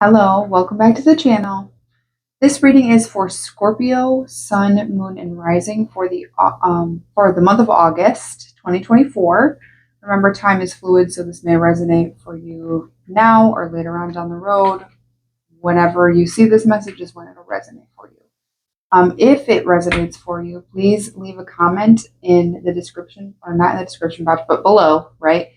Hello, welcome back to the channel. This reading is for Scorpio, Sun, Moon, and Rising for the month of August 2024. Remember, time is fluid, so this may resonate for you now or later on down the road. Whenever you see this message is when it'll resonate for you. If it resonates for you, please leave a comment in the description, or not in the description box, but below, right?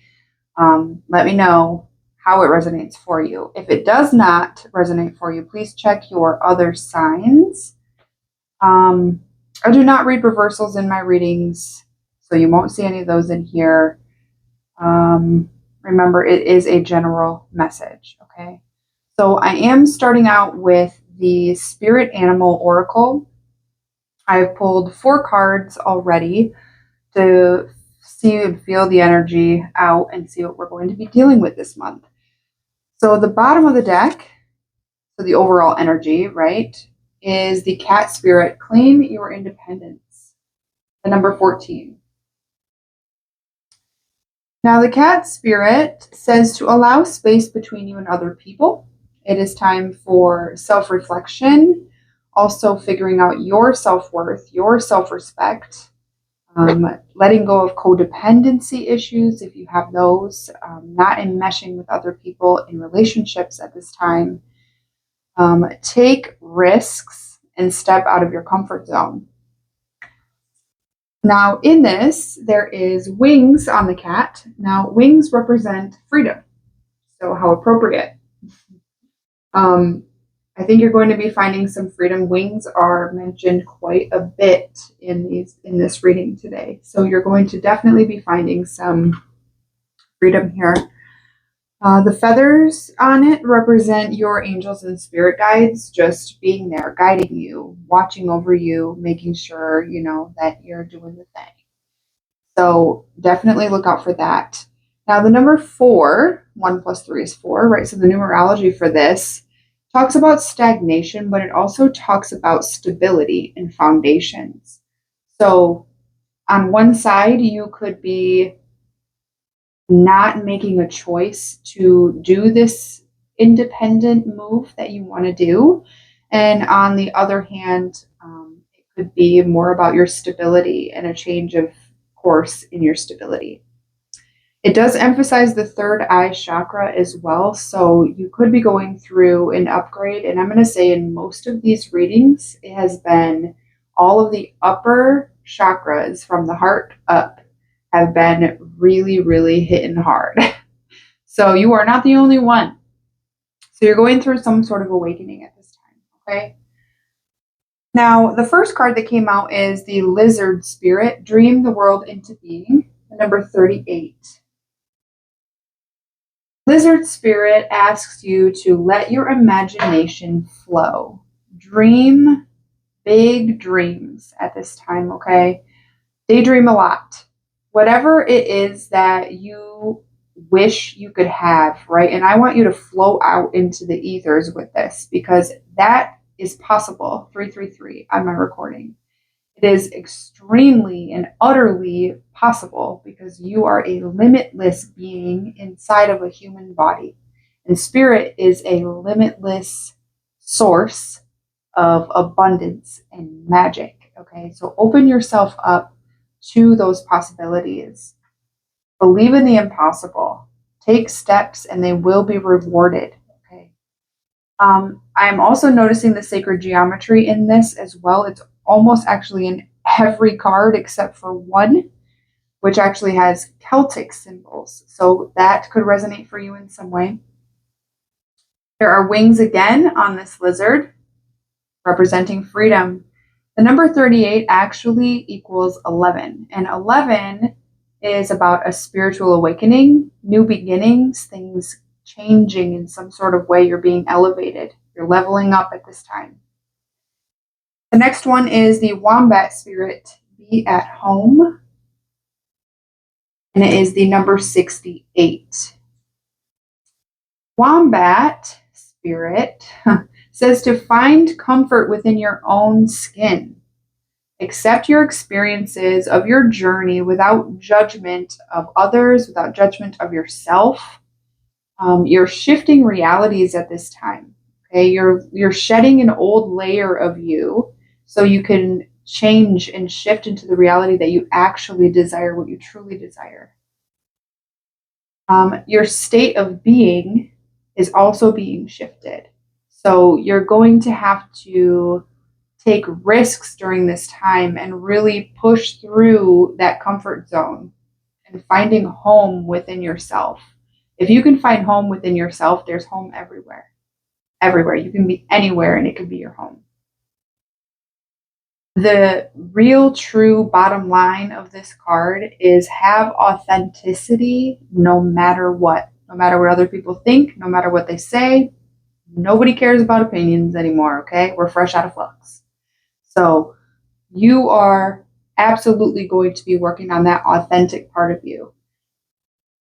Let me know how it resonates for you. If it does not resonate for you, please check your other signs. I do not read reversals in my readings, so you won't see any of those in here. Remember, it is a general message, okay? So I am starting out with the Spirit Animal Oracle. I've pulled 4 cards already to see and feel the energy out and see what we're going to be dealing with this month. So the bottom of the deck, so the overall energy, right, is the Cat Spirit. Claim your independence. The number 14. Now the Cat Spirit says to allow space between you and other people. It is time for self-reflection, also figuring out your self-worth, your self-respect, letting go of codependency issues if you have those, not enmeshing with other people in relationships at this time. Take risks and step out of your comfort zone. Now, in this, there is wings on the cat. Now, wings represent freedom, so how appropriate. I think you're going to be finding some freedom. Wings are mentioned quite a bit in this reading today, so you're going to definitely be finding some freedom here. The feathers on it represent your angels and spirit guides just being there, guiding you, watching over you, making sure, you know, that you're doing the thing. So definitely look out for that. Now, the number 4, 1 plus 3 is 4, right? So the numerology for this talks about stagnation, but it also talks about stability and foundations. So on one side, you could be not making a choice to do this independent move that you want to do. And on the other hand, it could be more about your stability and a change of course in your stability. It does emphasize the third eye chakra as well. So you could be going through an upgrade. And I'm going to say in most of these readings, it has been all of the upper chakras from the heart up have been really, really hitting hard. So you are not the only one. So you're going through some sort of awakening at this time, okay? Now, the first card that came out is the Lizard Spirit, Dream the World into Being, number 38. Lizard Spirit asks you to let your imagination flow. Dream big dreams at this time, okay? Daydream a lot. Whatever it is that you wish you could have, right? And I want you to flow out into the ethers with this because that is possible. 333 on my recording. It is extremely and utterly possible because you are a limitless being inside of a human body. And spirit is a limitless source of abundance and magic. Okay, so open yourself up to those possibilities. Believe in the impossible. Take steps and they will be rewarded. Okay. I'm also noticing the sacred geometry in this as well. It's almost actually in every card except for one, which actually has Celtic symbols. So that could resonate for you in some way. There are wings again on this lizard, representing freedom. The number 38 actually equals 11, and 11 is about a spiritual awakening, new beginnings, things changing in some sort of way. You're being elevated. You're leveling up at this time. The next one is the Wombat Spirit, Be at Home, and it is the number 68. Wombat Spirit says to find comfort within your own skin. Accept your experiences of your journey without judgment of others, without judgment of yourself. You're shifting realities at this time. Okay, you're shedding an old layer of you so you can change and shift into the reality that you actually desire, what you truly desire. Your state of being is also being shifted. So you're going to have to take risks during this time and really push through that comfort zone and finding home within yourself. If you can find home within yourself, there's home everywhere. Everywhere. You can be anywhere and it can be your home. The real true bottom line of this card is have authenticity no matter what. No matter what other people think, no matter what they say. Nobody cares about opinions anymore, okay? We're fresh out of flux. So you are absolutely going to be working on that authentic part of you.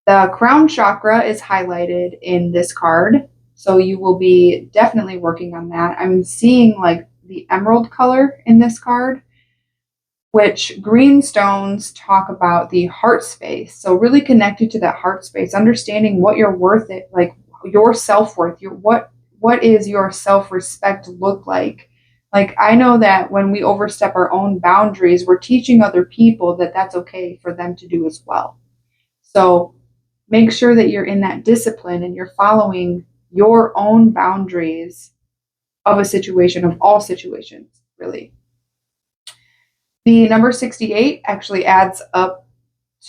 The crown chakra is highlighted in this card, so you will be definitely working on that. I'm seeing like the emerald color in this card, which green stones talk about the heart space. So really connected to that heart space, understanding what you're worth it, like your self-worth, what is your self-respect look like? Like, I know that when we overstep our own boundaries, we're teaching other people that that's okay for them to do as well. So make sure that you're in that discipline and you're following your own boundaries of a situation, of all situations, really. The number 68 actually adds up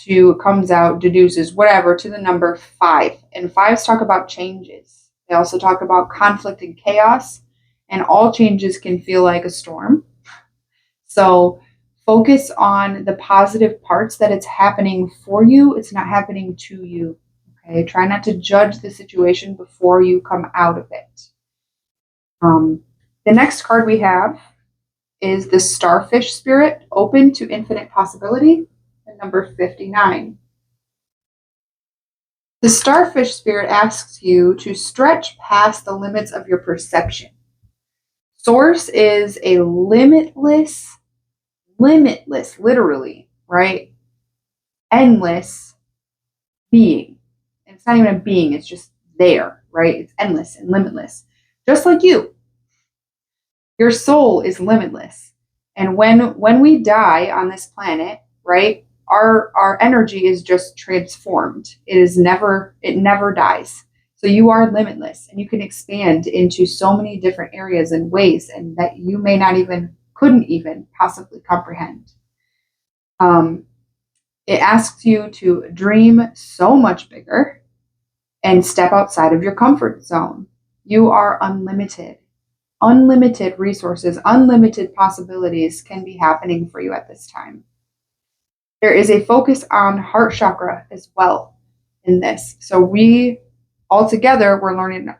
to, comes out, deduces, whatever, to the number 5. And fives talk about changes. They also talk about conflict and chaos, and all changes can feel like a storm. So focus on the positive parts that it's happening for you. It's not happening to you. Okay. Try not to judge the situation before you come out of it. The next card we have is the Starfish Spirit, open to infinite possibility, and number 59. The Starfish Spirit asks you to stretch past the limits of your perception. Source is a limitless, literally, right? Endless being. And it's not even a being, it's just there, right? It's endless and limitless. Just like you. Your soul is limitless. And when we die on this planet, right, our energy is just transformed. It never dies. So you are limitless and you can expand into so many different areas and ways and that you may not even, couldn't even possibly comprehend. It asks you to dream so much bigger and step outside of your comfort zone. You are unlimited. Unlimited resources, unlimited possibilities can be happening for you at this time. There is a focus on heart chakra as well in this. So we all together,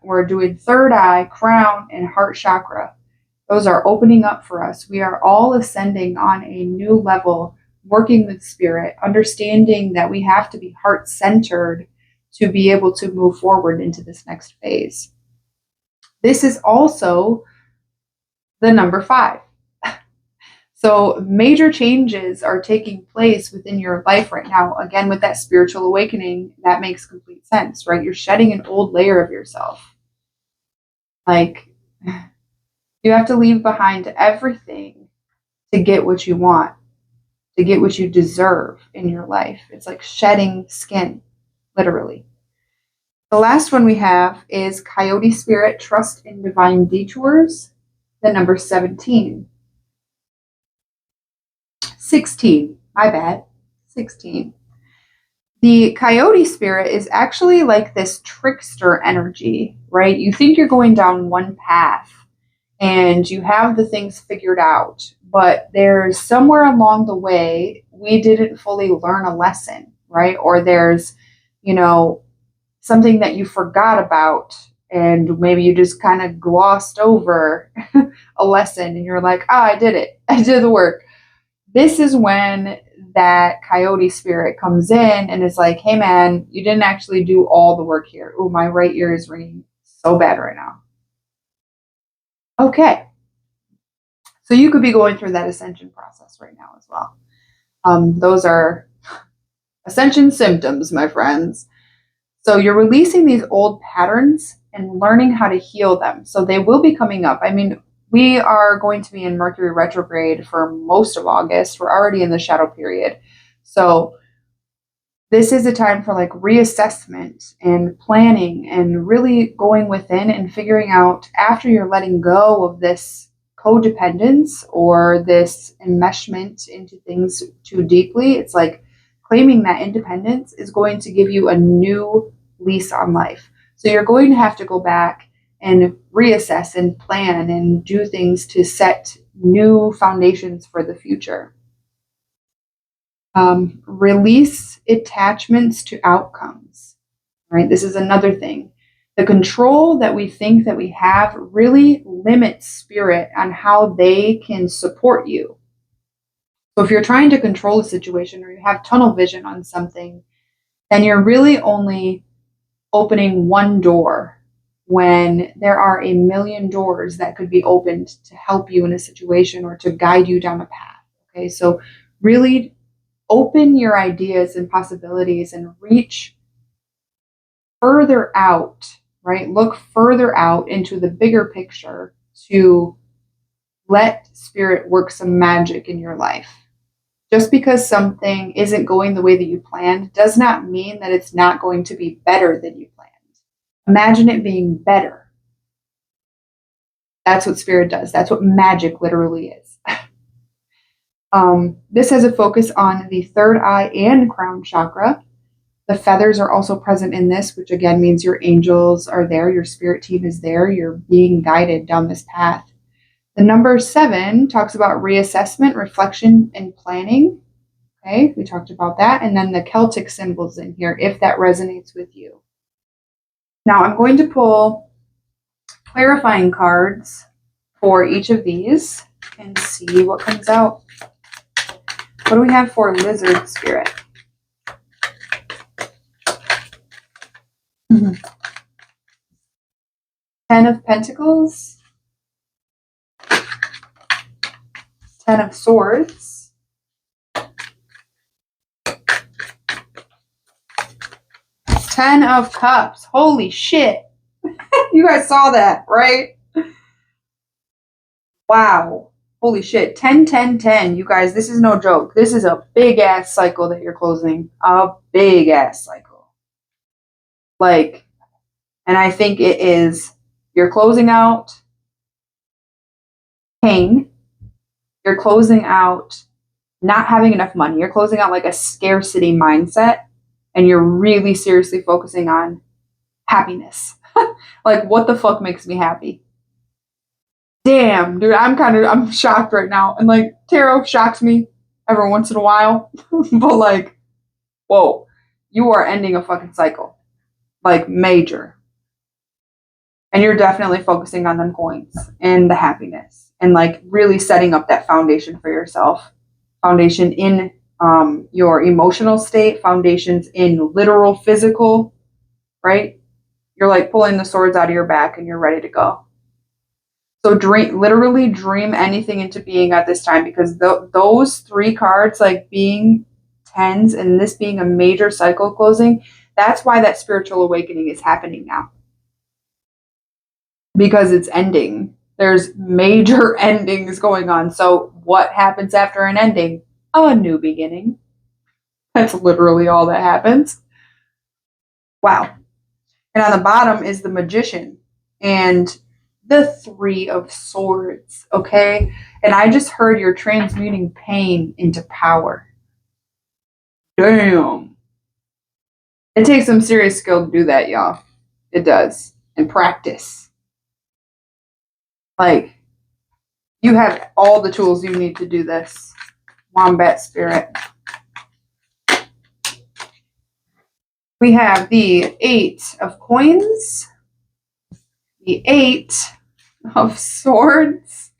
we're doing third eye, crown, and heart chakra. Those are opening up for us. We are all ascending on a new level, working with spirit, understanding that we have to be heart-centered to be able to move forward into this next phase. This is also the number 5. So major changes are taking place within your life right now. Again, with that spiritual awakening, that makes complete sense, right? You're shedding an old layer of yourself. Like, you have to leave behind everything to get what you want, to get what you deserve in your life. It's like shedding skin, literally. The last one we have is Coyote Spirit, Trust in Divine Detours, the number 17. 16, my bad, 16. The Coyote Spirit is actually like this trickster energy, right? You think you're going down one path and you have the things figured out, but there's somewhere along the way we didn't fully learn a lesson, right? Or there's, something that you forgot about and maybe you just kind of glossed over a lesson and you're like, I did it. I did the work. This is when that Coyote Spirit comes in and is like, hey man, you didn't actually do all the work here. Oh, my right ear is ringing so bad right now. Okay. So you could be going through that ascension process right now as well. Those are ascension symptoms, my friends. So you're releasing these old patterns and learning how to heal them. So they will be coming up. I mean, we are going to be in Mercury retrograde for most of August. We're already in the shadow period. So this is a time for like reassessment and planning and really going within and figuring out, after you're letting go of this codependence or this enmeshment into things too deeply, it's like claiming that independence is going to give you a new lease on life. So you're going to have to go back and reassess and plan and do things to set new foundations for the future. Release attachments to outcomes, right? This is another thing. The control that we think that we have really limits spirit on how they can support you. So if you're trying to control a situation or you have tunnel vision on something, then you're really only opening one door when there are a million doors that could be opened to help you in a situation or to guide you down a path. Okay, so really open your ideas and possibilities and reach further out, right? Look further out into the bigger picture to let spirit work some magic in your life. Just because something isn't going the way that you planned does not mean that it's not going to be better than you planned. Imagine it being better. That's what spirit does. That's what magic literally is. This has a focus on the third eye and crown chakra. The feathers are also present in this, which again means your angels are there, your spirit team is there, you're being guided down this path. The number 7 talks about reassessment, reflection, and planning. Okay, we talked about that. And then the Celtic symbols in here, if that resonates with you. Now I'm going to pull clarifying cards for each of these and see what comes out. What do we have for lizard spirit? Mm-hmm. 10 of Pentacles, 10 of Swords, 10 of Cups. Holy shit. You guys saw that, right? Wow. Holy shit. 10, 10, 10. You guys, this is no joke. This is a big ass cycle that you're closing. A big ass cycle. Like, and I think it is, you're closing out pain. You're closing out not having enough money. You're closing out like a scarcity mindset. And you're really seriously focusing on happiness. Like, what the fuck makes me happy? Damn, dude, I'm shocked right now. And like, tarot shocks me every once in a while. But like, whoa, you are ending a fucking cycle. Like, major. And you're definitely focusing on them coins and the happiness. And like, really setting up that foundation for yourself. Foundation in your emotional state. Foundations in literal physical, right? You're like pulling the swords out of your back and you're ready to go. So literally dream anything into being at this time, because those 3 cards, like being 10s and this being a major cycle closing, that's why that spiritual awakening is happening now. Because it's ending. There's major endings going on. So what happens after an ending? A new beginning. That's literally all that happens. Wow. And on the bottom is the Magician and the 3 of Swords, okay? And I just heard you're transmuting pain into power. Damn. It takes some serious skill to do that, y'all. It does. And practice. Like, you have all the tools you need to do this. Wombat spirit. We have the 8 of Coins, the 8 of Swords,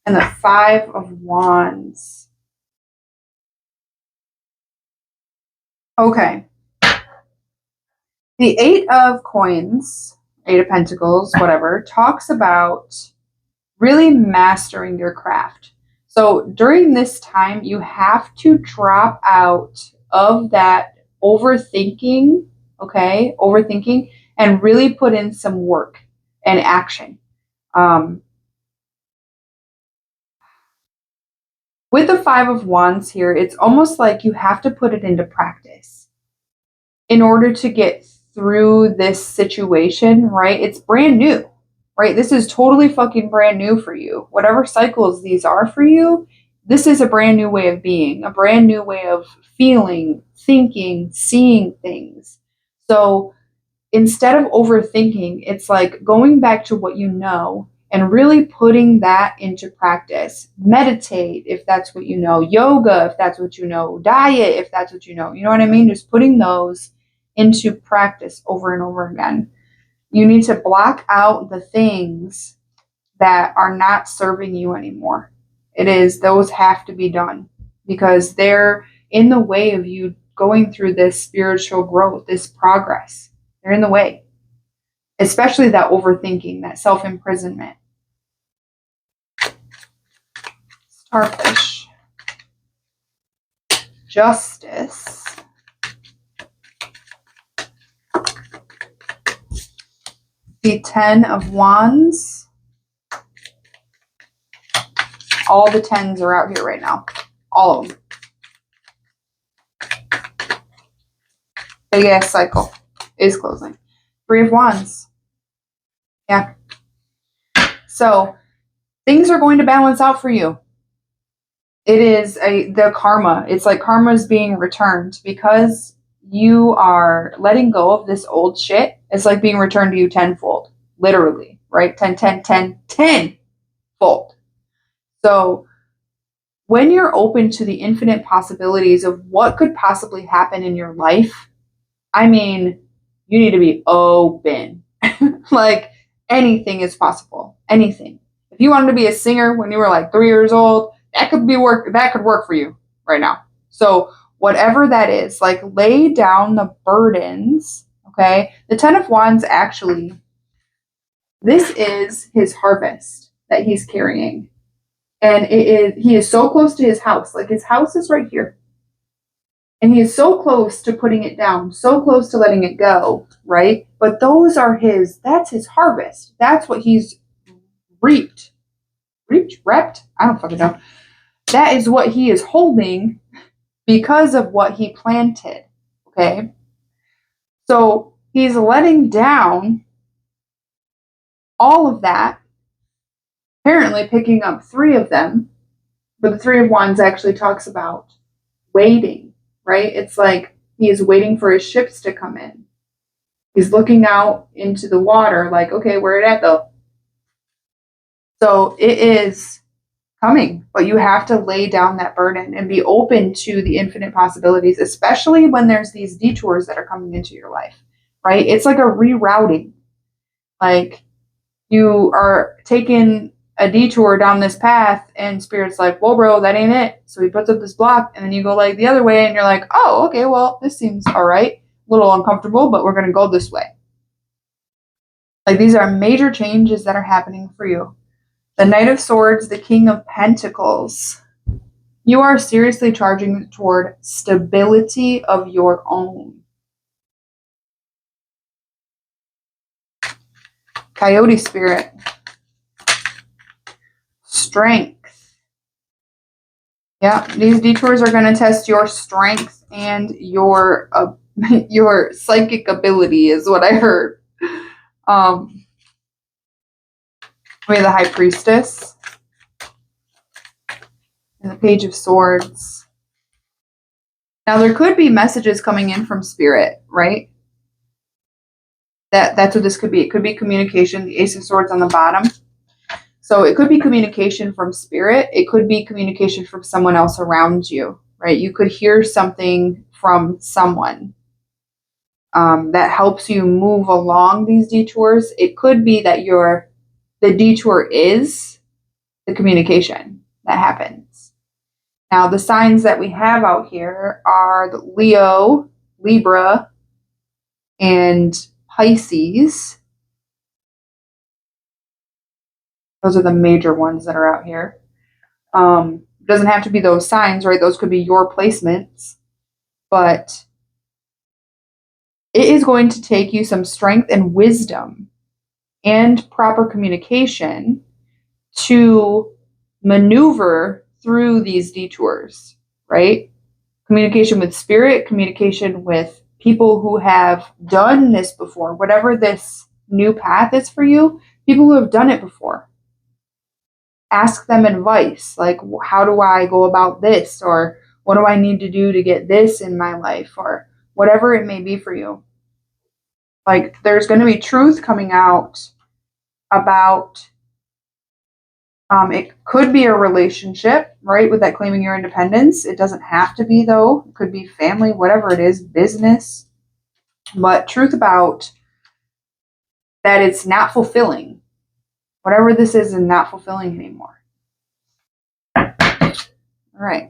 and the 5 of Wands. Okay. The 8 of Coins, Eight of Pentacles, whatever, talks about really mastering your craft. So during this time, you have to drop out of that overthinking, okay? Overthinking, and really put in some work and action. With the Five of Wands here, it's almost like you have to put it into practice in order to get through this situation, right? It's brand new, right? This is totally fucking brand new for you. Whatever cycles these are for you, this is a brand new way of being, a brand new way of feeling, thinking, seeing things. So instead of overthinking, it's like going back to what you know and really putting that into practice. Meditate if that's what you know, yoga if that's what you know, diet if that's what you know. You know what I mean? Just putting those into practice over and over again. You need to block out the things that are not serving you anymore. Those have to be done because they're in the way of you going through this spiritual growth, this progress. They're in the way, especially that overthinking, that self-imprisonment. Starfish. Justice. The Ten of Wands. All the tens are out here right now. All of them. Big ass cycle is closing. Three of Wands. Yeah. So things are going to balance out for you. It is the karma. It's like karma is being returned because you are letting go of this old shit. It's like being returned to you tenfold, literally, right? 10, 10, 10, 10-fold. So when you're open to the infinite possibilities of what could possibly happen in your life, I mean, you need to be open. Like anything is possible. Anything. If you wanted to be a singer when you were like 3 years old, that could work for you right now. So whatever that is, like lay down the burdens, okay? The Ten of Wands actually, this is his harvest that he's carrying. And he is so close to his house. Like his house is right here. And he is so close to putting it down, so close to letting it go, right? But that's his harvest. That's what he's reaped. Reaped? I don't fucking know. That is what he is holding because of what he planted, okay? So he's letting down all of that, apparently picking up 3 of them, but the Three of Wands actually talks about waiting, right? It's like he is waiting for his ships to come in. He's looking out into the water like, okay, where it at though? So it is coming, but you have to lay down that burden and be open to the infinite possibilities, especially when there's these detours that are coming into your life, right? It's like a rerouting. Like you are taking a detour down this path and Spirit's like, well, bro, that ain't it. So he puts up this block and then you go like the other way and you're like, oh, okay, well, this seems all right. A little uncomfortable, but we're going to go this way. Like these are major changes that are happening for you. The Knight of Swords, the King of Pentacles. You are seriously charging toward stability of your own. Coyote Spirit. Strength. Yeah, these detours are going to test your strength and your psychic ability is what I heard. We have the High Priestess and the Page of Swords. Now there could be messages coming in from Spirit, right? That's what this could be. It could be communication. The Ace of Swords on the bottom. So it could be communication from Spirit. It could be communication from someone else around you, right? You could hear something from someone that helps you move along these detours. It could be that the detour is the communication that happens. Now, the signs that we have out here are the Leo, Libra, and Pisces. Those are the major ones that are out here. Doesn't have to be those signs, right? Those could be your placements, but it is going to take you some strength and wisdom and proper communication to maneuver through these detours, right? Communication with spirit, communication with people who have done this before, whatever this new path is for you, people who have done it before. Ask them advice, like, how do I go about this? Or what do I need to do to get this in my life? Or whatever it may be for you. Like, there's going to be truth coming out about it could be a relationship, right? With that claiming your independence. It doesn't have to be, though. It could be family, whatever it is, business. But truth about that it's not fulfilling. Whatever this is not fulfilling anymore. All right.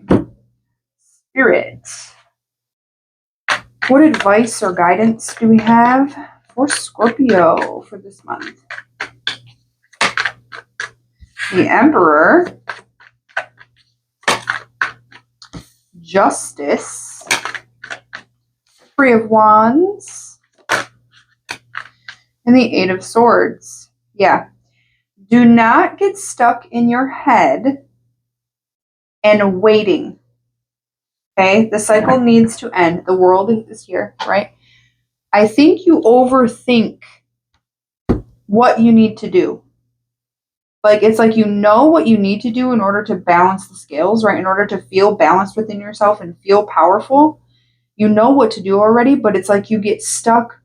Spirit. What advice or guidance do we have for Scorpio for this month? The Emperor. Justice. Three of Wands. And the Eight of Swords. Yeah. Do not get stuck in your head and waiting. Okay? The cycle needs to end. The world is here, right? I think you overthink what you need to do. Like, it's like you know what you need to do in order to balance the scales, right? In order to feel balanced within yourself and feel powerful. You know what to do already, but it's like you get stuck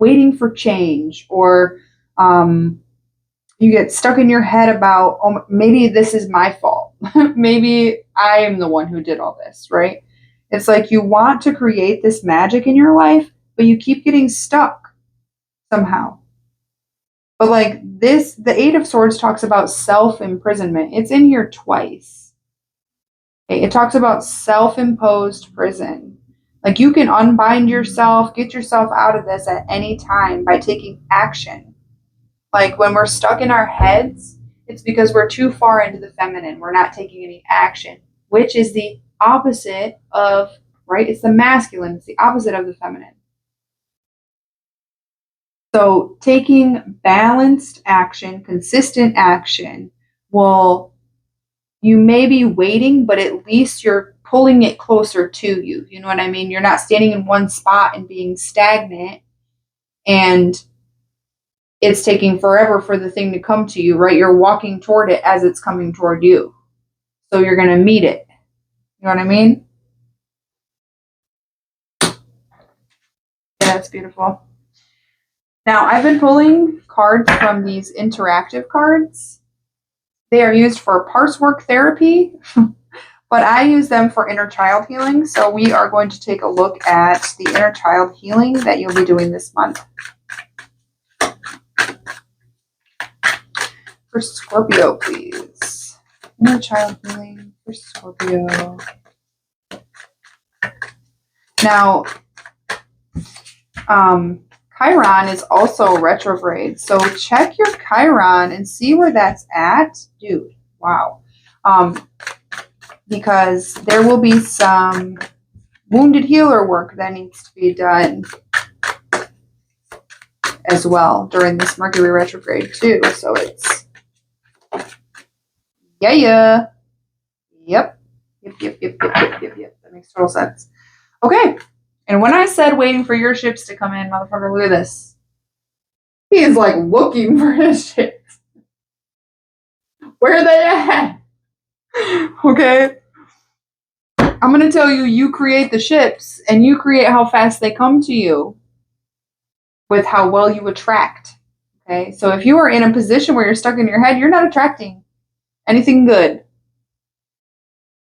waiting for change, or you get stuck in your head about, oh, maybe this is my fault. Maybe I am the one who did all this, right? It's like you want to create this magic in your life, but you keep getting stuck somehow. But like this, the Eight of Swords talks about self-imprisonment. It's in here twice. Okay? It talks about self-imposed prison. Like, you can unbind yourself, get yourself out of this at any time by taking action. Like, when we're stuck in our heads, it's because we're too far into the feminine. We're not taking any action, which is the opposite of, right? It's the masculine. It's the opposite of the feminine. So taking balanced action, consistent action you may be waiting, but at least you're pulling it closer to you. You know what I mean? You're not standing in one spot and being stagnant, and it's taking forever for the thing to come to you, right? You're walking toward it as it's coming toward you. So you're going to meet it. You know what I mean? Yeah, that's beautiful. Now, I've been pulling cards from these interactive cards. They are used for parts work therapy, but I use them for inner child healing. So we are going to take a look at the inner child healing that you'll be doing this month. For Scorpio, please. Inner child healing for Scorpio. Now, Chiron is also retrograde, so check your Chiron and see where that's at. Dude, wow. Because there will be some wounded healer work that needs to be done as well during this Mercury retrograde too. So it's, Yep. That makes total sense. Okay. And when I said waiting for your ships to come in, motherfucker, look at this. He is like looking for his ships. Where are they at? Okay. I'm going to tell you, you create the ships and you create how fast they come to you with how well you attract. Okay. So if you are in a position where you're stuck in your head, you're not attracting anything good.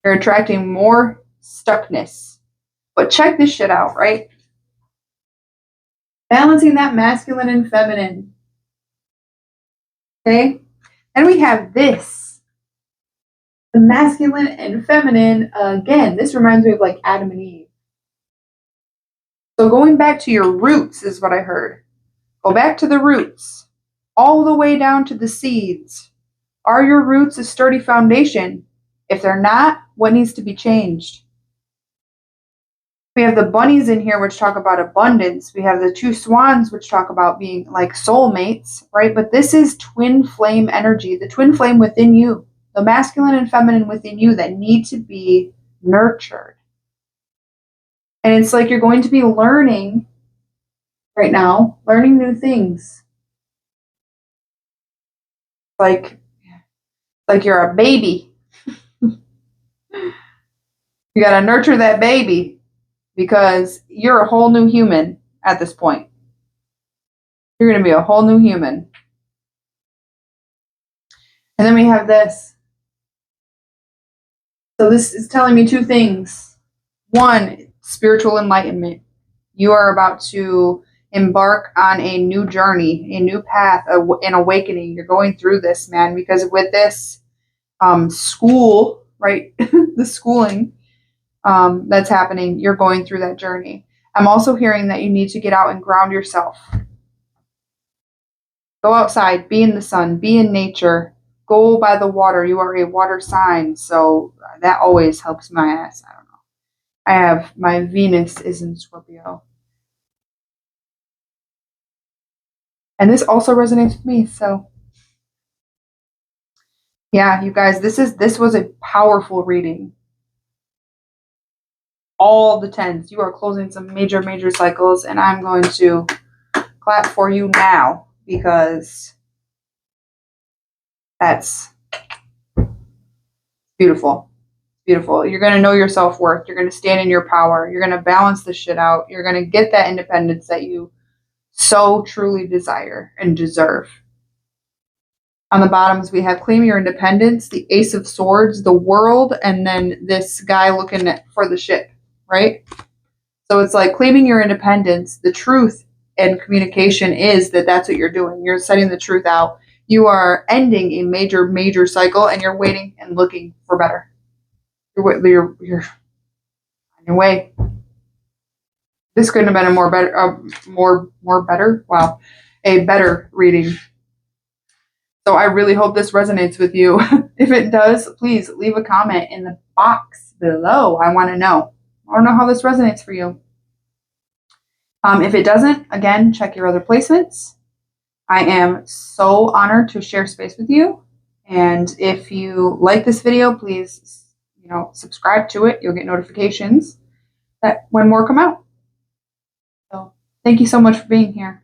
You're attracting more stuckness. But check this shit out, right? Balancing that masculine and feminine. Okay? And we have this. The masculine and feminine. Again, this reminds me of like Adam and Eve. So going back to your roots is what I heard. Go back to the roots. All the way down to the seeds. Are your roots a sturdy foundation? If they're not, what needs to be changed? We have the bunnies in here, which talk about abundance. We have the two swans, which talk about being like soulmates, right? But this is twin flame energy, the twin flame within you, the masculine and feminine within you that need to be nurtured. And it's like you're going to be learning right now, learning new things. Like you're a baby. You got to nurture that baby because you're a whole new human at this point. You're going to be a whole new human. And then we have this. So this is telling me two things. One, spiritual enlightenment. You are about to embark on a new journey, a new path, an awakening. You're going through this, man, because with this school, right, the schooling that's happening, you're going through that journey. I'm also hearing that you need to get out and ground yourself. Go outside, be in the sun, be in nature, go by the water. You are a water sign, so that always helps my ass. I don't know. I have my Venus is in Scorpio. And this also resonates with me, so yeah, you guys, this was a powerful reading. All the tens. You are closing some major, major cycles, and I'm going to clap for you now because that's beautiful. Beautiful. You're going to know your self-worth. You're going to stand in your power. You're going to balance this shit out. You're going to get that independence that you so truly desire and deserve. On the bottoms, we have claim your independence, the Ace of Swords, the World, and then this guy looking for the ship, right? So it's like claiming your independence. The truth and communication is that that's what you're doing. You're setting the truth out. You are ending a major, major cycle, and you're waiting and looking for better. You're on your way. This couldn't have been a a better reading. So I really hope this resonates with you. If it does, please leave a comment in the box below. I want to know. I want to know how this resonates for you. If it doesn't, again, check your other placements. I am so honored to share space with you. And if you like this video, please, subscribe to it. You'll get notifications that when more come out. So thank you so much for being here.